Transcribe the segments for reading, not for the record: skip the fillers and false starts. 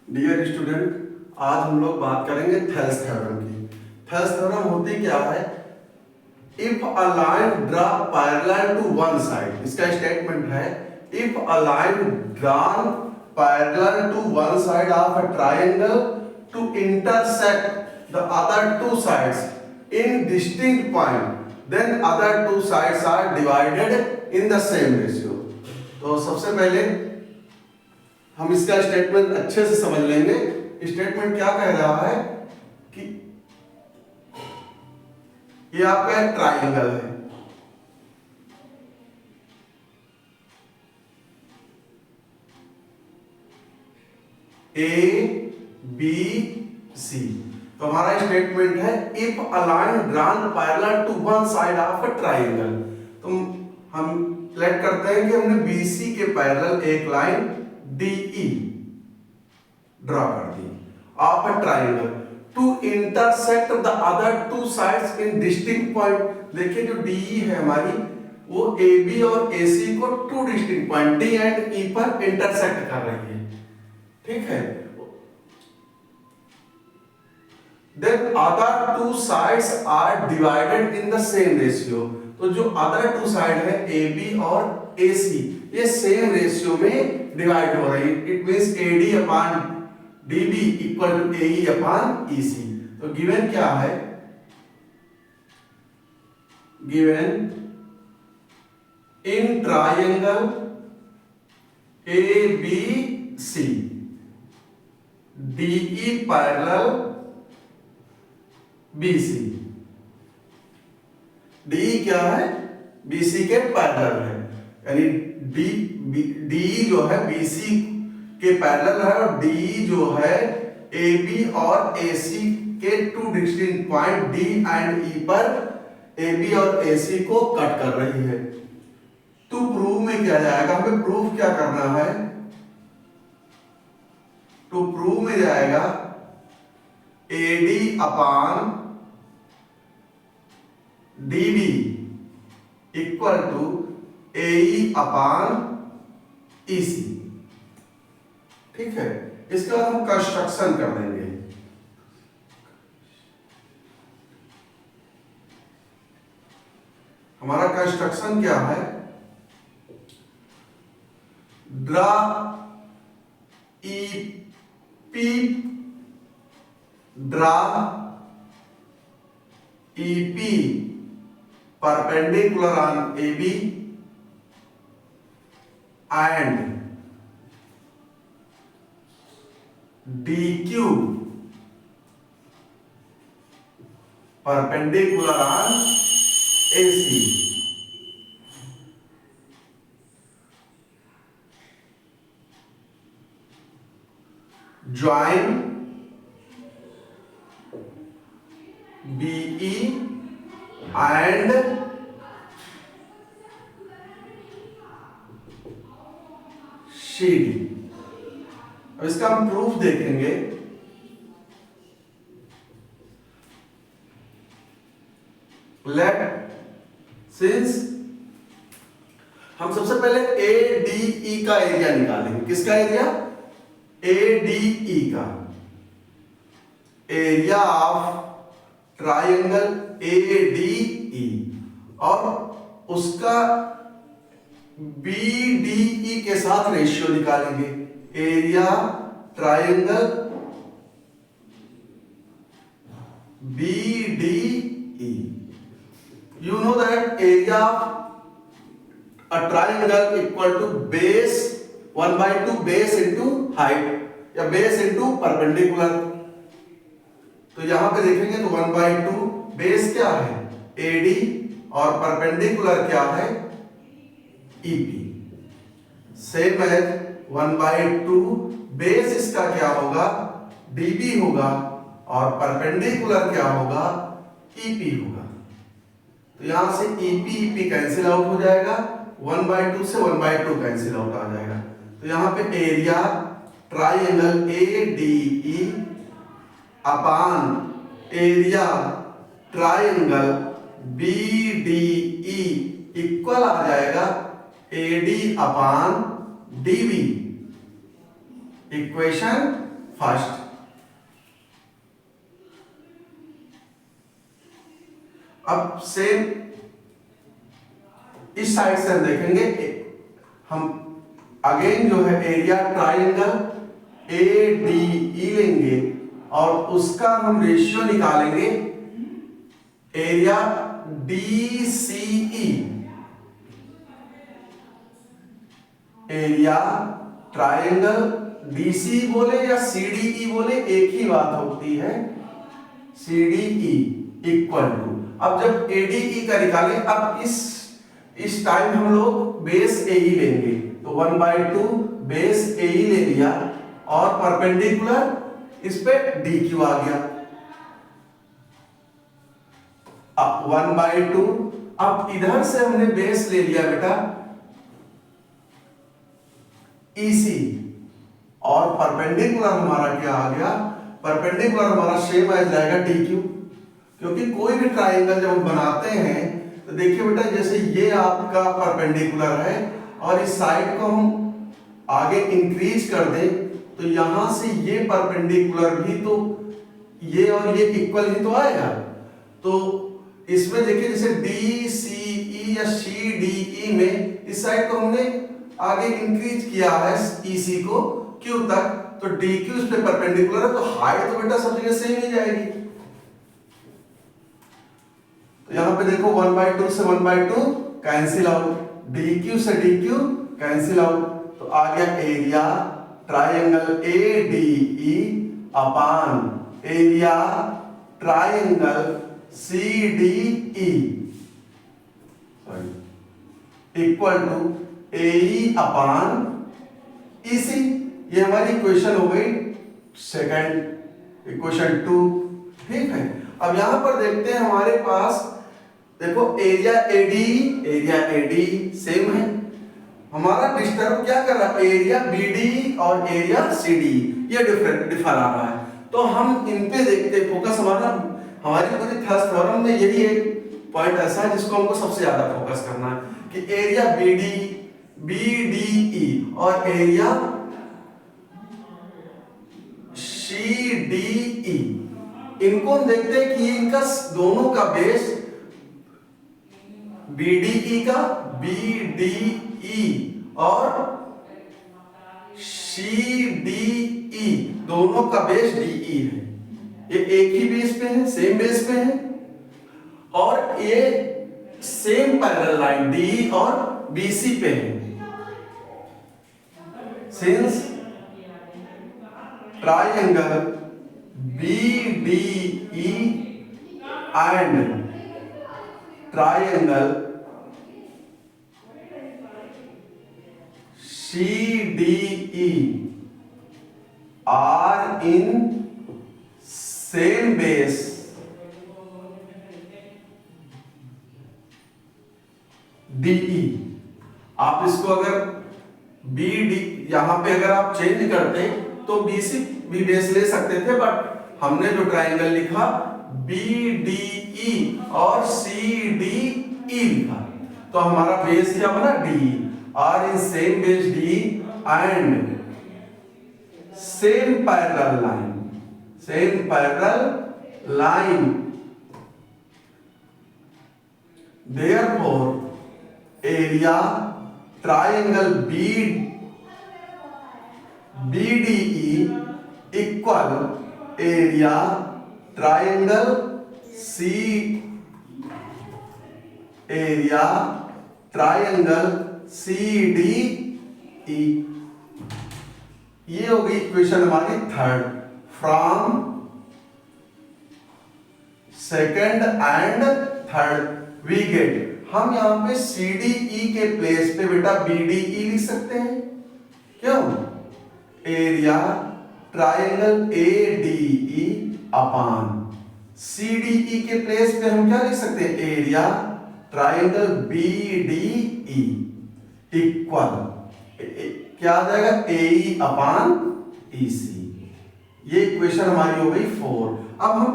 Dear student, आज हम लोग बात करेंगे थेल्स थ्योरम की। थेल्स थ्योरम होती क्या है? If a line draw parallel to one side, इसका स्टेटमेंट है if a line drawn parallel to one side of a triangle to intersect the other two sides in distinct point, then other two sides are divided in the same ratio. तो सबसे पहले हम इसका statement अच्छे से समझ लेंगे। Statement क्या कह रहा है कि ये आपका एक ट्रायंगल है, ए बी सी। तो हमारा स्टेटमेंट है if a line drawn parallel to one side of a triangle. तो हम सेलेक्ट करते हैं कि हमने बीसी के पैरेलल एक लाइन डीई ड्रॉ कर दी of a triangle to intersect the other two sides in distinct point. देखिए जो डीई है हमारी, वो ए बी और ए सी को two distinct point D and E पर इंटरसेक्ट कर रही है, ठीक है। Then other two sides are divided in the same ratio. तो जो अदर टू साइड है ए बी और ए सी, ये सेम रेशियो में डिवाइड हो रही है। It means A D upon D B equal to A E upon E C. तो गिवन क्या है? Given in triangle A B C DE parallel BC. D क्या है? बीसी के पैरेलल है, यानी डी जो है बीसी के पैरेलल है और डी जो है ए बी और ए सी के two distinct point D and E पर ए बी और ए सी को कट कर रही है। टू प्रूव में क्या जाएगा? हमें प्रूफ क्या करना है? टू प्रूव में जाएगा A D upon D B equal to A E upon E C, ठीक है। इसके बाद हम कंस्ट्रक्शन कर देंगे। हमारा कंस्ट्रक्शन क्या है? Draw E P draw E P perpendicular on A B and DQ perpendicular on AC. Join BE and CD। अब इसका हम प्रूफ देखेंगे। लेट सिंस हम सबसे पहले ए डी ई का एरिया निकालेंगे। किसका एरिया? ए डी ई का area of triangle A D E, और उसका बी डी ई के साथ रेशियो निकालेंगे। Area triangle B D E. You know that area of a triangle equal to base 1/2 base into height या base into perpendicular. तो यहां पे देखेंगे तो 1/2 बेस क्या है? एडी, और परपेंडिकुलर क्या है? ईपी। सेम एज 1/2 बेस इसका क्या होगा? डीबी होगा, और परपेंडिकुलर क्या होगा? ईपी होगा। तो यहां से ईपी ईपी कैंसिल आउट हो जाएगा, 1/2 से 1/2 कैंसिल आउट आ जाएगा। तो यहां पे area triangle A D E upon area triangle B D E equal आ जाएगा A D upon DB. Equation first. अब सेम इस साइड से हम देखेंगे, हम अगेन जो है एरिया ट्राइंगल ADE लेंगे और उसका हम रेशियो निकालेंगे area DCE। Area triangle DC बोले या CDE बोले एक ही बात होती है, CDE इक्वल टू, अब जब ADE का निकालें, अब इस टाइम हम लोग बेस AE लेंगे, तो 1/2 बेस AE ले लिया और परपेंडिकुलर इस पे DQ आ गया। अब 1/2, अब इधर से हमने बेस ले लिया बेटा EC और परपेंडिकुलर हमारा क्या आ गया, परपेंडिकुलर हमारा सेम आ जाएगा DQ, क्योंकि कोई भी ट्राइंगल जब हम बनाते हैं तो देखिए बेटा, जैसे ये आपका परपेंडिकुलर है और इस साइड को हम आगे इंक्रीज कर दें तो यहां से ये परपेंडिकुलर भी तो ये और ये इक्वल ही तो आएगा। तो इसमें देखिए जैसे DCE या CDE में इस साइड को हमने आगे इंक्रीज किया है EC को Q तक, तो DQ इस पे परपेंडिकुलर है, तो हाइट तो बेटा सब जगह सेम ही जाएगी। तो यहां पे देखो 1/2 से 1/2 कैंसिल आउट, DQ से DQ कैंसिल आउट, तो आ गया area triangle ADE upon area triangle CDE equal to AE upon EC। ये हमारी इक्वेशन हो गई सेकंड, इक्वेशन 2, ठीक है। अब यहां पर देखते हैं हमारे पास, देखो एरिया AD सेम है, हमारा डिस्टर्ब क्या कर रहा है, एरिया BD और एरिया CD ये डिफर आ रहा है। तो हम इन पे देखते, फोकस हमारी पूरी थर्स्ट थ्योरम में यही एक पॉइंट ऐसा है जिसको हमको सबसे ज्यादा फोकस करना है कि एरिया BDE और एरिया CDE, इनको हम देखते हैं कि इनका दोनों का बेस BDE और CDE दोनों का बेस DE है, ये एक ही बेस पे है, सेम बेस पे है, और ये सेम पैरेलल लाइन DE और BC पे है। Since triangle BDE and triangle CDE are in same base, DE। आप इसको अगर BD यहां पे अगर आप चेंज करते तो BC भी बेस ले सकते थे, बट हमने जो ट्राइंगल लिखा BDE और CDE लिखा, तो हमारा बेस क्या बना DE, are in same base DE and same parallel line, therefore area triangle BDE equal area triangle CDE। ये हो गई इक्वेशन हमारी third. From second and third we get, हम यहां पे CDE के प्लेस पे बेटा BDE लिख सकते हैं, क्यों, एरिया ट्राइंगल ADE अपान CDE के प्लेस पे हम क्या लिख सकते हैं, एरिया ट्राइंगल BDE इक्वल क्या आ जाएगा, AE अपान EC। ये इक्वेशन हमारी हो गई 4। अब हम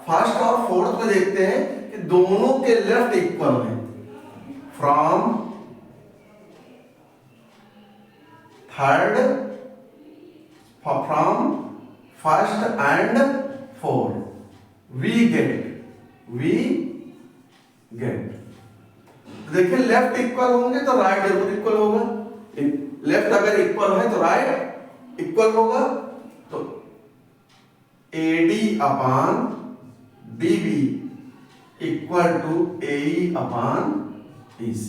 फर्स्ट और फोर्थ में देखते हैं कि दोनों के लेफ्ट इक्वल हैं। From first and fourth, we get. देखिए लेफ्ट इक्वल होंगे तो राइट जरूर इक्वल होगा, लेफ्ट अगर इक्वल है तो राइट इक्वल होगा, तो AD upon BB equal to AE upon EC।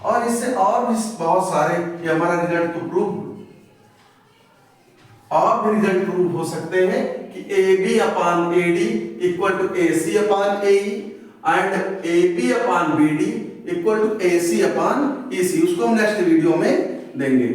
और इससे और भी बहुत सारे, ये हमारा रिजल्ट तो प्रूव, और भी रिजल्ट प्रूव हो सकते हैं कि AB upon AD equal to AC upon AE and AB upon BD equal to AC upon EC। उसको हम नेक्स्ट वीडियो में देंगे।